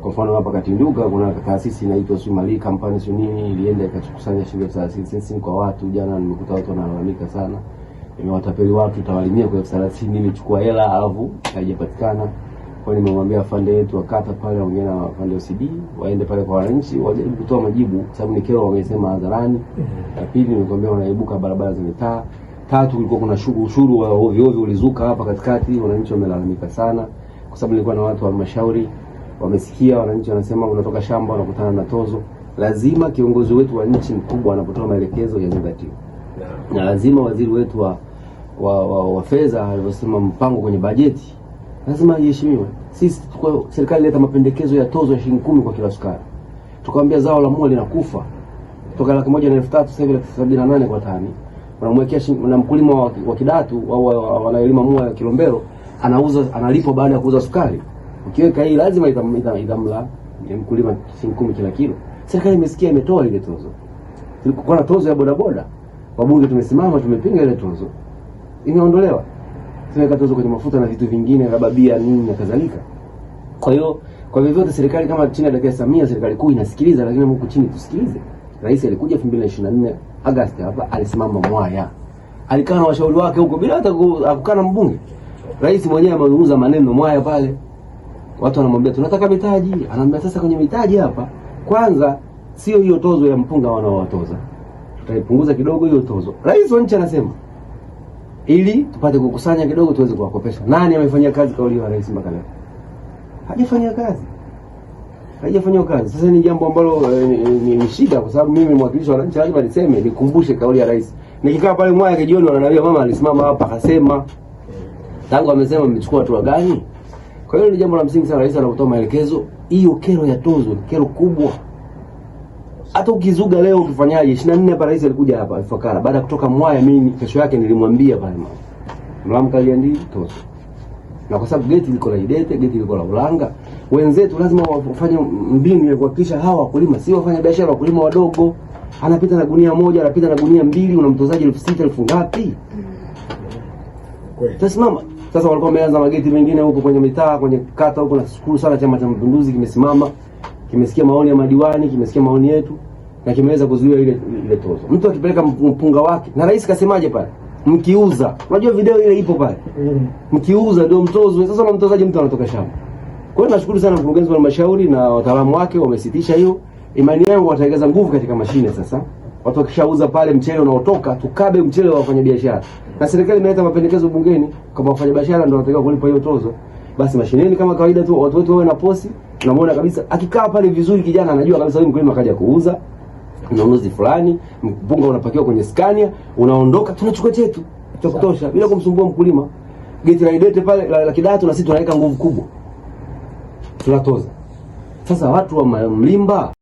Kwa mfano hapa Katinduka kuna taasisi inaitwa Sumali Company nini ilienda ikakusanya shilingi 30 kwa watu. Jana nimekuta watu wanalalamika sana. Imewatapeli watu tawalimia kwa 30 nilichukua hela alafu haijapatikana. Kwa hiyo nimemwambia afande yetu wakata pale ongea na afande OCD waende pale kwa wananchi wajaribu kutoa majibu sababu ni kero wamesema hadharani. La pili nimekwambia wanaibuka barabara za mitaa. Tatu kulikuwa kuna ushuru wa ovyo ovyo ulizuka hapa katikati, wananchi wamelalamika sana kwa sababu nilikuwa na watu wa halmashauri wamesikia wananchi wanasema unatoka shamba unakutana na tozo. Lazima kiongozi wetu wa nchi mkubwa anapotoa maelekezo yazingatiwe. Na lazima waziri wetu wa fedha alivyosema mpango kwenye bajeti lazima iheshimiwe. Sisi serikali ileta mapendekezo ya tozo ya shilingi 10 kwa kila sukari. Tukamwambia zao la mua linakufa. Toka 1,300 sasa hivi 78 kwa tani. Unamwekea na mkulima wa Kidatu au wanaelima mua ya Kilombero analipo baada ya kuuza sukari. Ukiweka hii lazima itamla mkulima shilingi 10 kila kilo. Serikali imesikia imetoa ile tozo. Tulikuwa na tozo ya bodaboda. Wabunge tumesimama tumepinga ile tozo. Imeondolewa. Tumeweka tozo kwenye mafuta na vitu vingine labda bia nini na kadhalika. Kwa hiyo kwa vyovyote serikali kama chini ya Daktari Samia serikali kuu inasikiliza, lakini huku chini tusikilize. Rais alikuja 2024 Agosti hapa alisimama Mwaya. Alikaa na washauri wake huko bila hata kukaa na mbunge. Rais mwenyewe amezungumza maneno Mwaya pale. Watu wanamwambia tunataka mitaji, anaambia sasa kwenye mitaji hapa kwanza sio hiyo tozo ya mpunga wanaowatoza. Tutaipunguza kidogo hiyo tozo. Rais wa nchi anasema ili tupate kukusanya kidogo tuweze kuwakopesha. Nani amefanyia kazi kauli ya rais mpaka leo? Hajafanya kazi. Haijafanywa kazi. Sasa ni jambo ambalo ni shida kwa sababu mimi mwakilishi wa wananchi lazima niseme nikumbushe kauli ya rais. Nikikaa pale Mwaya kijioni wananiambia mama alisimama hapa akasema tangu amesema mmechukua hatua gani? Kwa hiyo ni jambo la msingi sana rais anapotoa maelekezo, hiyo kero ya tozo, kero kubwa. Hata ukizuga leo ukifanyaje? 24 hapa rais alikuja hapa Ifakara baada ya kutoka Mwaya, mimi kesho yake nilimwambia pale mama. Mlamka aliandika tozo. Na kwa sababu geti liko la Idete, geti liko la Ulanga, wenzetu lazima wafanye mbinu ya kuhakikisha hawa wakulima si wafanya biashara, wakulima wadogo. Anapita na gunia moja, anapita na gunia 2, unamtozaji 6,000 elfu ngapi? Tasimama. Sasa walikuwa wameanza mageti mengine huko kwenye mitaa, kwenye kata huko, na shukuru sana Chama cha Mapinduzi kimesimama, kimesikia maoni ya madiwani, kimesikia maoni yetu na kimeweza kuzuia ile tozo. Mtu akipeleka mpunga wake, na rais kasemaje pale? Mkiuza. Unajua video ile ipo pale. Mkiuza ndio mtozwe. Sasa unamtozaje mtu anatoka shamba? Kwa hiyo nashukuru sana mkurugenzi wa halmashauri na wataalamu wake wamesitisha hiyo. Imani yangu wataongeza nguvu katika mashine sasa. Watu wakishauza pale mchele unaotoka, tukabe mchele wa wafanyabiashara. Na serikali imeleta mapendekezo bungeni kama wafanyabiashara ndio wanatakiwa kulipa hiyo tozo. Basi mashineni kama kawaida tu watu wetu wawe na posi. Tunamwona kabisa akikaa pale vizuri kijana anajua kabisa huyu mkulima kaja kuuza. Ununuzi fulani, mpunga unapakiwa kwenye Scania, unaondoka, tunachukua chetu cha kutosha bila kumsumbua mkulima. Geti la Idete pale la Kidatu na sisi tunaweka nguvu kubwa. Tunatoza. Sasa watu wa Mlimba